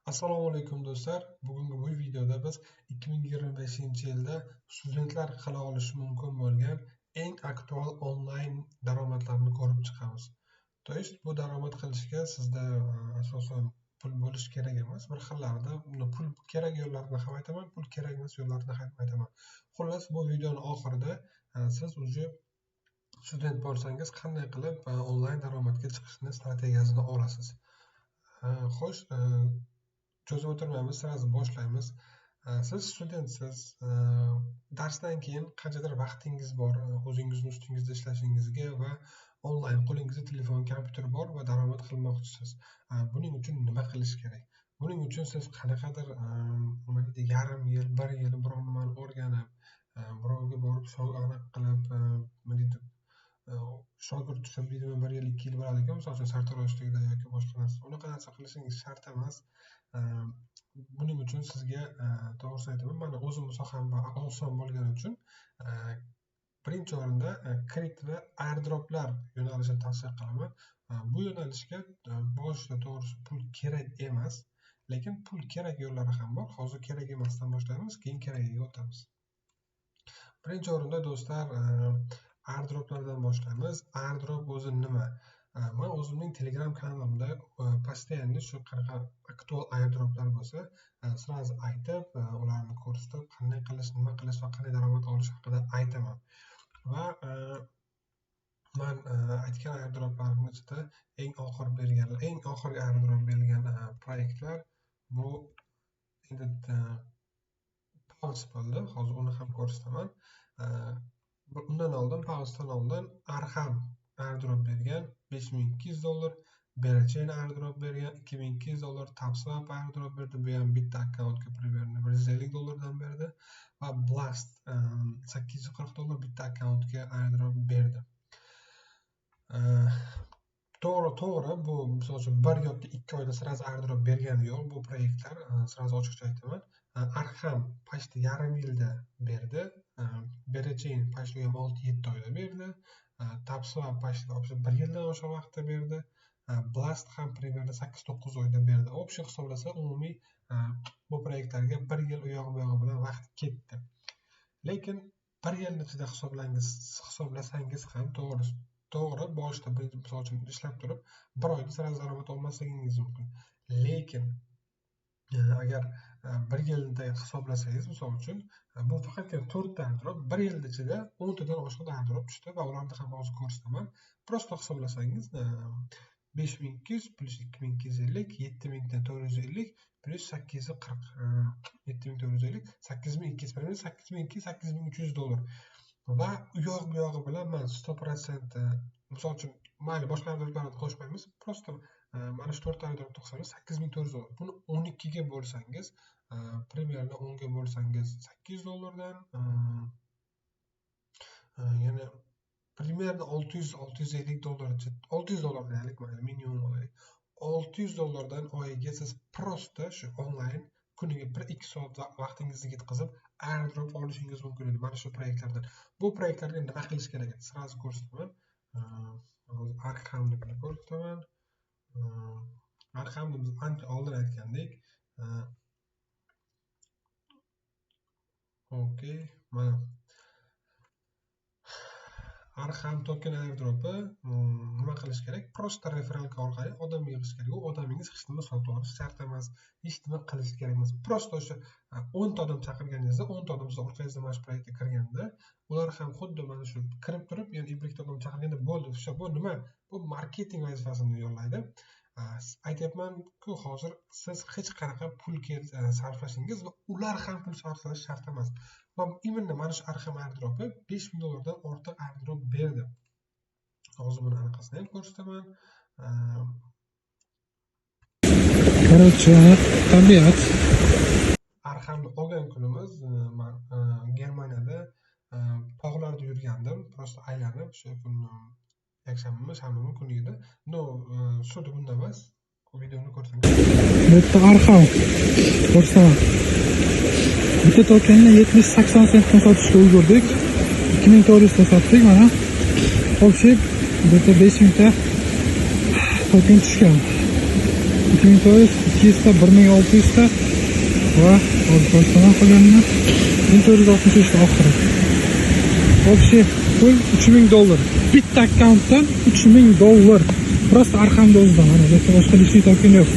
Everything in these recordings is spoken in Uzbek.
Assalomu alaykum do'stlar. Bugungi bu videoda biz 2025-yilda studentlar qila olishi mumkin bo'lgan eng aktual onlayn daromadlarni ko'rib chiqamiz. To есть bu daromad qilishga sizda asosan pul bo'lish kerak emas. Bir xillarda pul kerak yo'llarini ham aytaman, pul kerak emas yo'llarini ham aytaman. Xullas bu videoning oxirida siz o'zi student bo'lsangiz qanday qilib onlayn daromadga chiqishni strategiyasini olasiz. Xo'sh, cho'zib o'tirmaymiz, sirasi boshlaymiz. Siz studentsiz, darsdan keyin qanchadir vaqtingiz bor, o'zingizni ustingizda ishlashingizga va onlayn qo'lingizda telefon, kompyuter bor va daromad qilmoqchisiz. Buning uchun nima qilish kerak? Buning uchun siz qanaqadir yarim yil, bir yil biror nimani o'rganib, birovga borib qilib, shogird tushib, bir yil, 2 yil bo'ladi-ku, misol uchun sartaroshlikda yoki boshqa narsa. Unaqa narsa qilishingiz shart emas. Buning uchun sizga to'g'risini aytaman, mana o'zimning soham oson bo'lgani uchun birinchi o'rinda kripto va airdroplar yo'nalishini tavsiya qilaman. Bu yo'nalishga boshida to'g'risi pul kerak emas, lekin pul kerak yo'llari ham bor. Hozir kerak emasdan boshlaymiz, keyin keragiga o'tamiz. Birinchi o'rinda do'stlar, airdroplardan boshlaymiz. Airdrop o'zi nima? Men o'zimning Telegram kanalimda постоянно shu qanaqa aktual airdroplar bo'lsa, sirasi aytib, ularni ko'rsatib, qanday qilish, nima qilish va qanday daromad olish haqida aytaman. Va men aytgan airdroplarning ichida eng oxirgi airdrop berilgan proyektlar bu endi Pulse bo'ldi. Hozir uni ham ko'rsataman. Undan oldin Pulse'dan oldin Arham airdrop bergan $5200, Berachain airdrop bergan $2200, TapSwap airdrop berdi, bu ham bitta akkauntga примерно $150 berdi va Blast $840 bitta akkauntga airdrop berdi. To'g'ri, bu misol uchun 1 yoki 2 oyda sirasi airdrop bergani yo'q bu proyektlar, sirasi ochiqcha aytaman. Arham почти yarim yilda berdi, Berachain почти 6-7 oyda berdi. TapSwap почти 1 yildan oshiq vaqtda berdi. Blast ham примерно 8-9 oyda berdi. Общий hisoblasa umumiy bu proyektlarga 1 yil u yoq bu yog'i bilan vaqt ketdi. Lekin 1 yilning ichida hisoblasangiz ham to'g'ri boshida misol uchun ishlab turib 1 oyda sirasi daromad olmasligingiz mumkin. Lekin agar 1 yilda hisoblasangiz, misol uchun bu faqatgina 4 ta airdrop 1 yil ichida 10 tadan oshiq airdrop tushdi va ularni ham hozir ko'rsataman. Prosta hisoblasangiz 5200 plus 2250, 7450 plus 840, 7450, 8200, $8200 va u yoq bu yog'i bilan men 100% misol uchun mayli boshqa airdroplarni qo'shmaymiz. Prosta mana shu 4 airdrop to'qsangiz $8400. Buni 12 ga bo'lsangiz, примерно 10 ga bo'lsangiz $800 yana примерно $650 deylik, mayli minimum olaylik. $600 oyiga siz prosta shu onlayn kuniga 1-2 soat vaqtingizni ketkazib airdrop olishingiz mumkin edi mana shu proyektlardan. Bu proyektlarga nima qilish kerak edi? Sirasi ko'rsataman. Hozir Arhamni ko'rsataman. Arhamni biz ancha oldin aytgandik. Okey, mana Arham token airdropi nima qilish kerak? Prosta referalka orqali odam yig'ish kerak. U odamingiz hech nima sotib olish shart emas, hech nima qilish kerak emas. Prosta o'sha 10 ta odam chaqirganingizda, 10 ta odam siz o'rtangizda mana shu proyektga kirganda, ular ham xuddi mana shu kirib turib, yana ibrik odam chaqirganda bo'ldi. O'sha bu nima? Bu marketing vazifasini yo'llaydi. Aytyapman-ku, hozir siz hech qanaqa pul sarflashingiz va ular ham pul sarflash shart emas. Va именно mana shu Arham airdropi $5000 dan ortiq airdrop berdi. Hozir buni anaqasini ham ko'rsataman. Короче, tabiat. Arhamni olgan kunimiz men Germaniyada tog'larda yurgandim, prosta aylanib shu kun yakshanba, shanba kuni edi. Sudi bunda emas. Videoni ko'rsangiz. Bu yerda Arham ko'rsataman. Bitta tokenni 70-80 sentdan sotishga ulgurdik. 2400 ta sotdik mana. Общий bu yerda 5000 ta token tushgan. 2400 1200 ta, 1600 ta va hozir boshqaman qilganman. 1463 ta oxiri. Общий pul $3000. Bitta akkauntdan $3000. Просто arqamda o'zidan, mana boshqa lishli token yo'q.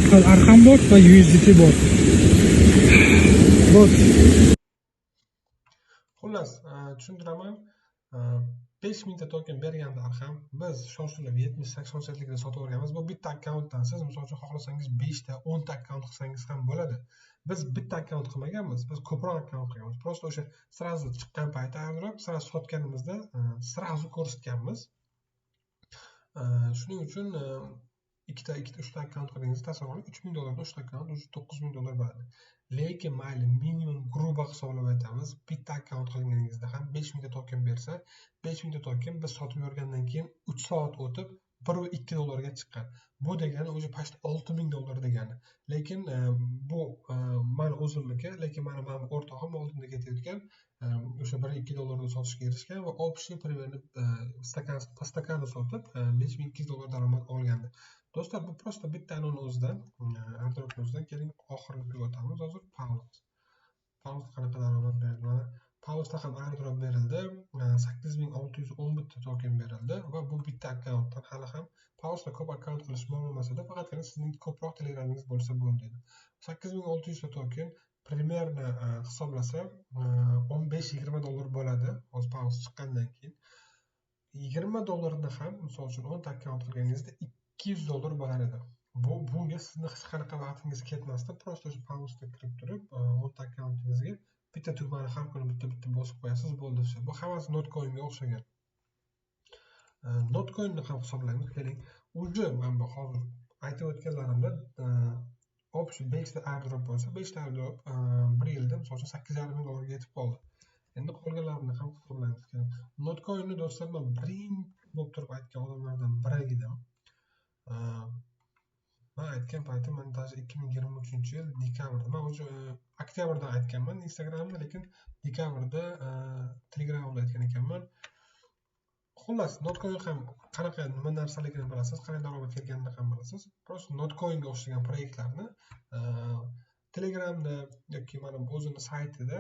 Faqat arqam bor va USDT bor. Bot. Xullas, tushuntiraman. 5000 ta token berganda arqam biz shoshilib 70-80 centlikda sotib olganmiz. Bu bitta akkauntdan siz misol uchun xohlasangiz 5 ta, 10 ta akkaunt qilsangiz ham bo'ladi. Biz bitta akkaunt qilmaganmiz, biz ko'proq akkaunt qilganmiz. Prosta o'sha srazu chiqqan payti airdrop, srazu sotganimizda srazu ko'rsatganmiz. Shuning uchun 2 ta, 3 ta akkaunt qilganingizda tasavvur qiling, $3000 3 ta akkaunt $9000 bo'ladi. Lekin mayli minimum gruba hisoblab aytamiz, bitta akkaunt qilganingizda ham 5000 ta token bersa, 5000 ta token biz sotib yurgandan keyin 3 soat o'tib $1 ga chiqqan. Bu degani o'zi past $6000 degani. Lekin bu mana o'zimniki, lekin mana o'rtog'im oldinda ketayotgan o'sha $1-2 ga sotishga erishgan va общий примерно stakanni sotib $5200 daromad olgandi. Do'stlar, bu prosta bitta anoni o'zidan, airdropni o'zidan. Keling, oxiriga o'tamiz. Hozir Paus qanaqa daromad berdi? Mana Pausda ham airdrop berildi. 8611 ta token berildi va bu bitta akkauntdan. Hali ham Pausda ko'p akkaunt qilish bo'lmasa-da, faqatgina sizning ko'proq telegramingiz bo'lsa bo'ldi. 8600 ta token примерно hisoblasa $15-20 bo'ladi. Hozir Paus chiqqandan keyin $20 ham misol uchun 10 ta akkaunt qilganingizda $200 bo'lar edi. Bunga sizni hech qanaqa vaqtingiz ketmasdi. Prosta o'sha Pausda kirib turib, 10 ta akkauntingizga bitta tugmani har kuni bitta bosib qo'yasiz, bo'ldi. Bu hammasi Notcoin'ga o'xshagan. Notcoin'ni ham hisoblaymiz. Keling, uje mana hozir aytib o'tganlarimda общий 5 ta airdrop bo'lsa, 5 ta airdrop 1 yilda misol uchun $8500 ga yetib qoldi. Endi qolganlarini ham hisoblaymiz. Notcoin'ni do'stlar, men birinchi bo'lib turib aytgan odamlardan biri edim. Men aytgan paytim men даже 2023-yil dekabrda, men o'zi oktyabrda aytganman Instagramda, lekin dekabrda Telegramda aytgan ekanman. Xullas, Notcoin ham qanaqa nima narsaligini bilasiz, qanday daromad kelganini ham bilasiz. Prosta Notcoinga o'xshagan proyektlarni Telegramda yoki mana o'zini saytida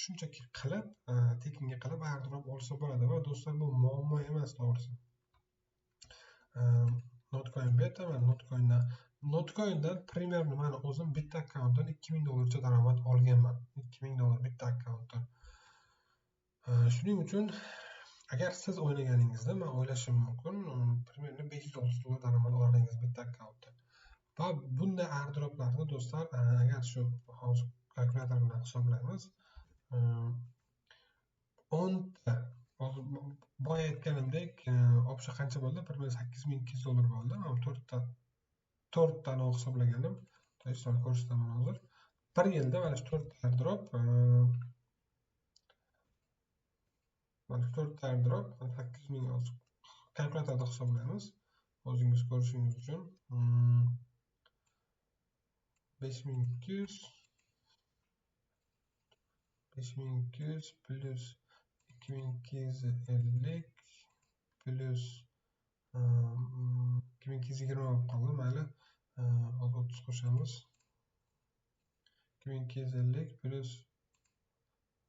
shunchaki qilib, tekinga qilib airdrop olsa bo'ladi va do'stlar, bu muammo emas to'g'risi. Notcoin beta va Notcoin'dan примерно mana o'zim bitta akkauntdan $2000 cha daromad olganman. $2000 bitta akkauntdan. Shuning uchun agar siz o'ynaganingizda men o'ylashim mumkin, примерно $500 daromad olardingiz bitta akkauntdan. Va bunday airdroplarni do'stlar, agar shu hozir kalkulyator bilan hisoblaymiz, 10 ta, hozir boya aytganimdek, obsha qancha bo'ldi? $8200 bo'ldi. Men 4 tani hisoblaganim. To'g'risini ko'rsataman hozir. 1 yilda mana 4 airdrop, mana 4 airdrop 8000 hozir kalkulyatorda hisoblaymiz. O'zingiz ko'rishingiz uchun 5200 plus 2250 plus 2220 olib qoldi. Mayli, hozir 30 qo'shamiz. 2250 plus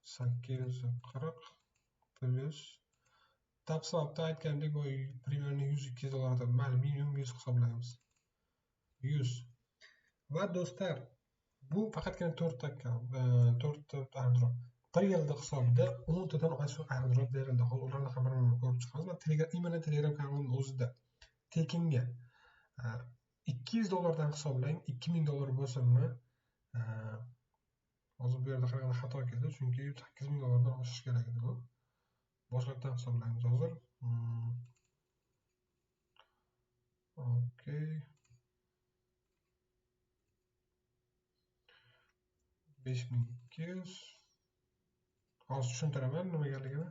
840 plus tafsilotda aytgandek, bu примерно $100-200 mayli, minimum 100 hisoblaymiz. 100. Va do'stlar, bu faqatgina 4 ta airdrop. 1 yilda hisobida 10 tadan oshiq airdrop berildi. Hozir ularni ham bir-birini ko'rib chiqamiz. Men Telegram kanalimning o'zida tekinga $200 dan hisoblang, $2000 bo'lsinmi? Hozir bu yerda qanaqa xato keldi, chunki $8000 dan oshish kerak edi bu. Boshqatdan hisoblaymiz hozir. Okay. 5200. Hozir tushuntiraman nimagaligini.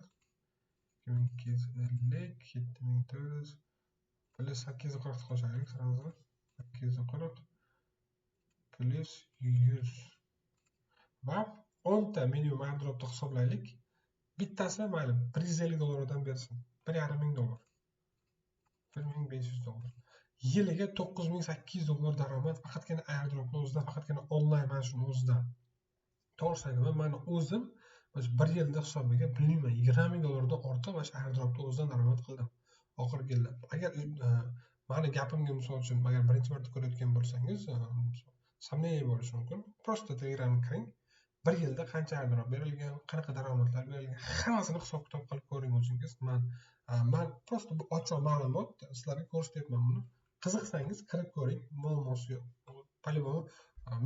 2250, 7400 plus 840 qo'shaylik sразу. 840 plus 100. Va 10 ta minimum airdropni hisoblaylik. Bittasi mayli $150 dan bersin. $1,500. $1500. yiliga $9800 daromad faqatgina airdropni o'zidan, faqatgina onlayn mana shuni o'zidan. To'g'risi aytaman, meni o'zim bir yilda hisobiga bilmayman $20,000 dan ortiq mana shu airdropni o'zidan daromad qildim oxirgi yilda. Agar mani gapimga misol uchun agar birinchi marta ko'rayotgan bo'lsangiz, samimiy bo'lishi mumkin. Prosta Telegramga kiring. Bir yilda qancha airdrop berilgan, qanaqa daromadlar berilgan, hammasini hisob-kitob qilib ko'ring o'zingiz. Men prosta bu ochiq ma'lumot sizlarga ko'rsatyapman buni. Qiziqsangiz kirib ko'ring, muammosi yo'q. По-любому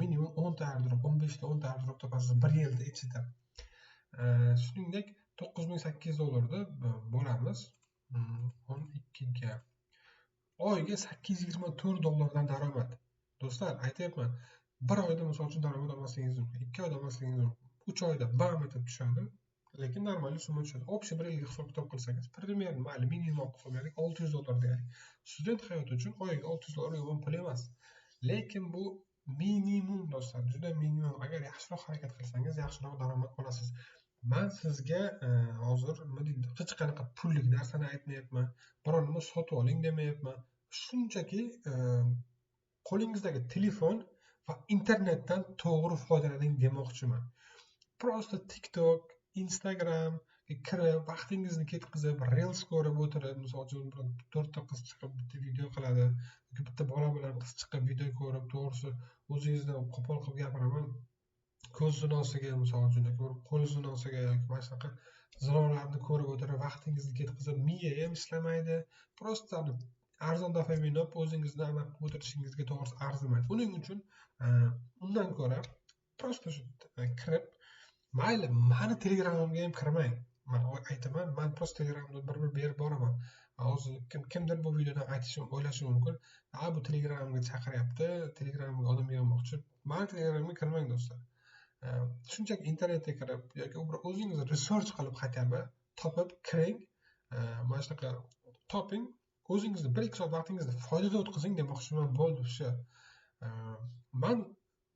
minimum 10 ta airdrop, 15 ta 10 ta airdrop topasiz bir yilda ichida. Shuningdek $9800 bo'lamiz. 12 ga oyiga $824 dan daromad. Do'stlar, aytayapman, bir oyda misol uchun daromad olmasangiz mumkin, 2 oyda olmasangiz mumkin, 3 oyda bam etib tushadi, lekin normal summa tushadi. Общий bir yilga hisob-kitob qilsangiz, примерно mayli minimum hisoblaylik $600 deylik. Student hayoti uchun oyiga $600 yomon pul emas. Lekin bu minimum do'stlar, juda minimum. Agar yaxshiroq harakat qilsangiz, yaxshiroq daromad olasiz. Men sizga hozir hech qanaqa pullik narsani aytmayapman. Biror nima sotib oling demayapman. Shunchaki qo'lingizdagi telefon va internetdan to'g'ri foydalaning demoqchiman. Prosta TikTok, Instagram kirib, vaqtingizni ketkazib, Reels ko'rib o'tirib, misol uchun 4 ta qiz chiqib bitta video qiladi, yoki bitta bola bilan qiz chiqib video ko'rib, to'g'risi o'zingizdan qo'pol qilib gapiraman, ko'z zinosiga misol uchun yoki qo'l zinosiga yoki mana shunaqa zinolarni ko'rib o'tirib, vaqtingizni ketkazib, miya ham ishlamaydi. Prosta arzon dopamin olib o'zingizni aniq qilib o'tirishingizga to'g'risi arzimaydi. Uning uchun undan ko'ra prosta shu kirib, mayli mani Telegramimga ham kirmang. Men aytaman, men prosta Telegramda bir berib boraman. Hozir kimdir bu videodan o'ylashi mumkin, bu Telegramga chaqiryapti, Telegramga odam yig'moqchi. Mani Telegramga kirmang do'stlar. Shunchaki internetga kirib yoki o'zingiz research qilib xataba topib kiring. Mana shunaqa toping, o'zingizni 1-2 soat vaqtingizni foydada o'tkazing demoqchiman. Bo'ldi shu. Men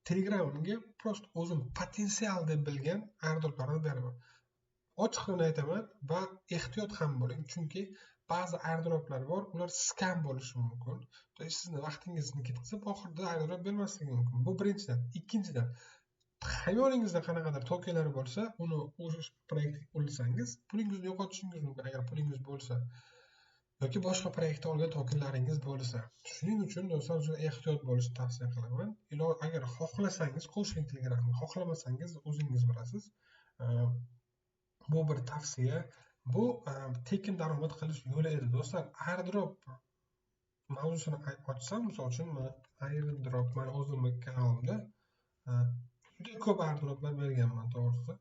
Telegramga prosta o'zim potensial deb bilgan airdroplarni beraman. Ochiqlikni aytaman va ehtiyot ham bo'ling, chunki ba'zi airdroplar bor, ular skam bo'lishi mumkin. Sizni vaqtingizni ketkazib, oxirida airdrop bermasligi mumkin. Bu birinchidan. Ikkinchidan, xayolingizda qanaqadir tokenlar bo'lsa, uni o'sha proyektga qo'llasangiz, pulingizni yo'qotishingiz mumkin agar pulingiz bo'lsa. Yoki boshqa proyektda olgan tokenlaringiz bo'lsa. Shuning uchun do'stlar, juda ehtiyot bo'lishni tavsiya qilaman. Agar xohlasangiz qo'shing Telegramga, xohlamasangiz o'zingiz bilasiz. Bu bir tavsiya. Bu tekin daromad qilish yo'li edi do'stlar. Airdrop mavzusini ochsam, misol uchun airdrop men o'zimning kanalimda juda ko'p airdroplar berganman, to'g'risi.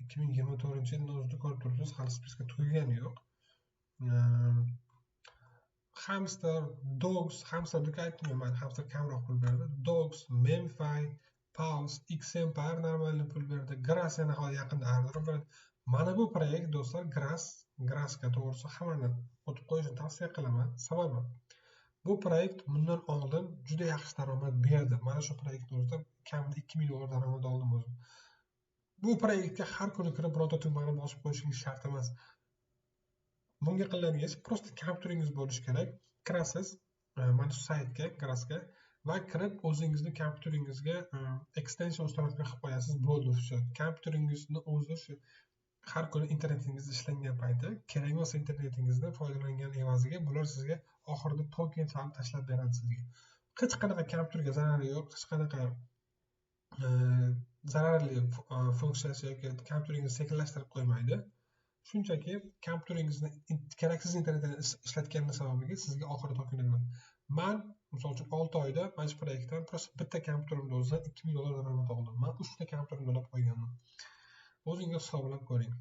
2024-yilning o'zida ko'rib turibsiz, hali spiska tugagani yo'q. Hamster, Dogs, Hamsterdagi aytmayman, Hamster kamroq pul berdi. Dogs, Memfi, Pulse, XMPR normalni pul berdi. Grass yana yaqinda airdrop berdi. Mana bu proyekt do'stlar, Grassga to'g'risi hammani o'tib qo'yishni tavsiya qilaman. Sababi bu proyekt bundan oldin juda yaxshi daromad berdi. Mana shu proyektni o'zida kamida $2,000 daromad oldim o'zim. Bu proyektga har kuni kirib birorta tugmani bosib qo'yishingiz shart emas. Bunga qiladigan ish prosta kompyuteringiz bo'lishi kerak. Kirasiz mana shu saytga, Grassga va kirib o'zingizni kompyuteringizga extension ustanovka qilib qo'yasiz. Bo'ldi shu. Kompyuteringizni o'zi shu har kuni internetingiz ishlangan payti kerak bo'lsa internetingizdan foydalangan evaziga bular sizga oxirida token ham tashlab beradi sizga. Hech qanaqa kompyuterga zarari yo'q, hech qanaqa zararli funksiyasi yoki kompyuteringizni sekinlashtirib qo'ymaydi. Shunchaki kompyuteringizni keraksiz internetdan ishlatgani sababiga sizga oxirida token beradi. Men misol uchun 6 oyda mana shu proyektdan prosta bitta kompyuterimda o'zidan $2,000 daromad oldim. Men 3 ta kompyuterimni olib qo'yganman. O'zingiz hisoblab ko'ring.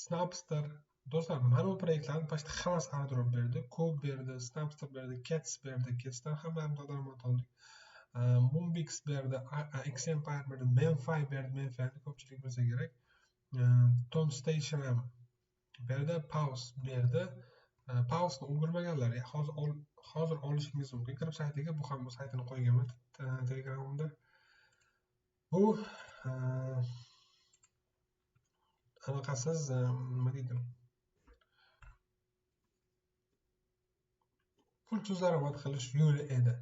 Snapster do'stlar, mana bu proyektlarning pastda hammasi airdrop berdi, Code berdi, Snapster berdi, Cats berdi, Catsdan hamma daromad oldik. Moonbix berdi, XMPR berdi, Memfi berdi, Memfi'ni ko'pchilik bilsa kerak. Tom Station ham berdi, Pulse berdi. Pulse'ni ulgurmaganlar hozir olishingiz mumkin. Kirib saytiga, bu ham bu saytini qo'yganman Telegramda. Bu anaqasiz nima deydi? Pul maxsus daromad qilish yo'li edi.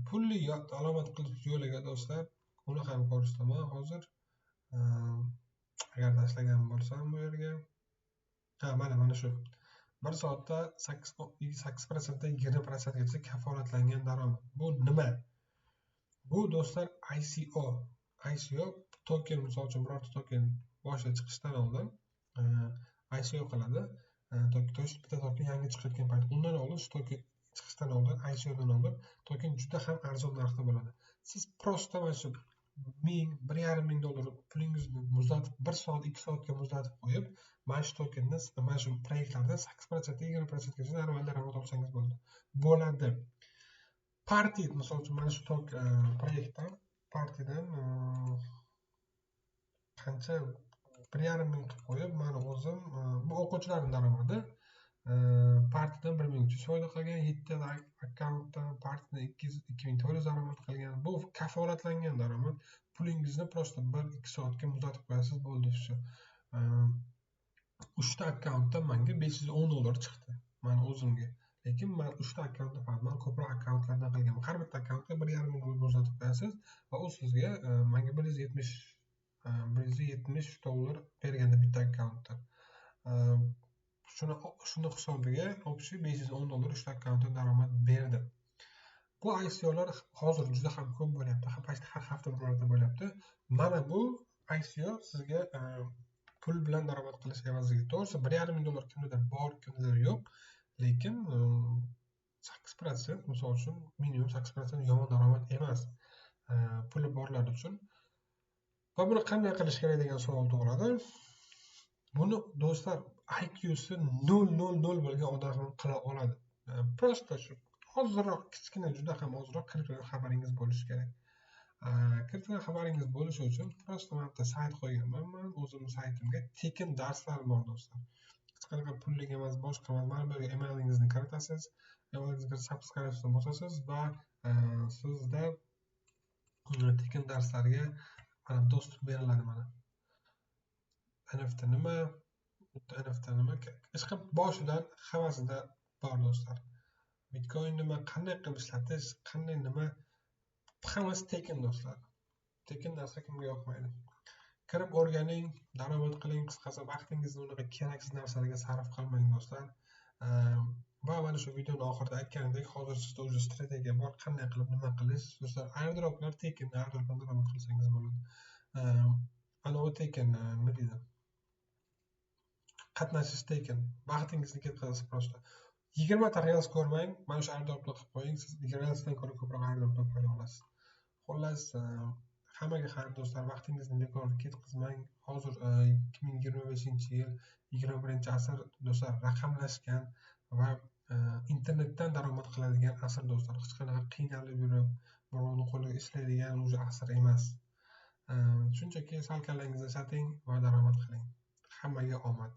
Pulli daromad qilish yo'liga do'stlar, uni ham ko'rsataman hozir. Agar tashlagan bo'lsam bu yerga. Mana shu. 1 soatda 8% 20% gacha kafolatlangan daromad. Bu nima? Bu do'stlar ICO token, misol uchun birorta token boshida chiqishdan oldin ICO qiladi. Bitta token yangi chiqayotgan payt, undan oldin shu token chiqishdan oldin, ICOdan oldin token juda ham arzon narxda bo'ladi. Siz prosta mana shu $1,500 pulingizni muzlatib, 1 soat 2 soatga muzlatib qo'yib, mana shu tokendan, mana shu proyektlardan 8% 20% gacha daromad olsangiz bo'ladi. Party, misol uchun mana shu proyektdan partiyadan qancha 1,5 ming qilib qo'yib, mana o'zim bu o'quvchilarning daromadi. Partiyadan 1300 foyda qilgan, 7 ta akkauntdan partiyadan 2400 daromad qilgan. Bu kafolatlangan daromad. Pulingizni prosta 1-2 soatga muzlatib qo'yasiz, bo'ldi shu. 3 ta akkauntdan menga $510 chiqdi. Mana o'zimga. Lekin men 3 ta akkauntda faqat, men ko'proq akkauntlardan qilganman. Har bitta akkauntga $1,5 ming muzlatib qo'yasiz va u sizga menga $170 berganda bitta akkauntdan. Shuni hisobiga общий $510 3 ta akkauntdan daromad berdi. Bu ICOlar hozir juda ham ko'p bo'lyapti. Har hafta bir marta bo'lyapti. Mana bu ICO sizga pul bilan daromad qilish evaziga. To'g'risi $1,500 kimdadir bor, kimdadir yo'q. Lekin 8% misol uchun minimum 8% yomon daromad emas. Puli borlar uchun. Va buni qanday qilish kerak degan savol tug'iladi. Buni do'stlar IQ'si 0.00 bo'lgan odam ham qila oladi. Prosta shu ozroq, kichkina, juda ham ozroq kirgan xabaringiz bo'lishi kerak. Kirgan xabaringiz bo'lishi uchun prosta men bitta sayt qo'yganman. Men o'zimning saytimga tekin darslar bor do'stlar. Hech qanaqa pullik emas, boshqa emas. Mana bu yerga emailingizni kiritasiz, emailingizni subscribe bosasiz va sizda tekin darslarga mana dostуп beriladi mana. NFT nima? Ishqib boshidan hammasida bor do'stlar. Bitcoin nima, qanday qilib ishlatish, qanday nima, hammasi tekin do'stlar. Tekin narsa kimga yoqmaydi. Kirib o'rganing, daromad qiling, qisqasi vaqtingizni unaqa keraksiz narsalarga sarf qilmang do'stlar. Va mana shu videoning oxirida aytganimdek, hozir sizda o'zi strategiya bor, qanday qilib nima qilish. Do'stlar, airdroplar tekin, airdropdan daromad qilsangiz bo'ladi. Anavi tekin, nima deydi? Qatnashish tekin. Vaqtingizni ketkazasiz prosta. 20 ta reels ko'rmang, mana shu airdropni qilib qo'ying, siz reelsdan ko'ra ko'proq airdropdan foyda olasiz. Xullas, hammaga xayr do'stlar, vaqtingizni bekor ketkazmang. Hozir 2025-yil, 21-asr do'stlar, raqamlashgan va internetdan daromad qiladigan asr do'stlar. Hech qanaqa qiynalib yurib, birovning qo'liga ishlaydigan o'sha asr emas. Shunchaki sal kallangizni ishlating va daromad qiling. Hammaga omad.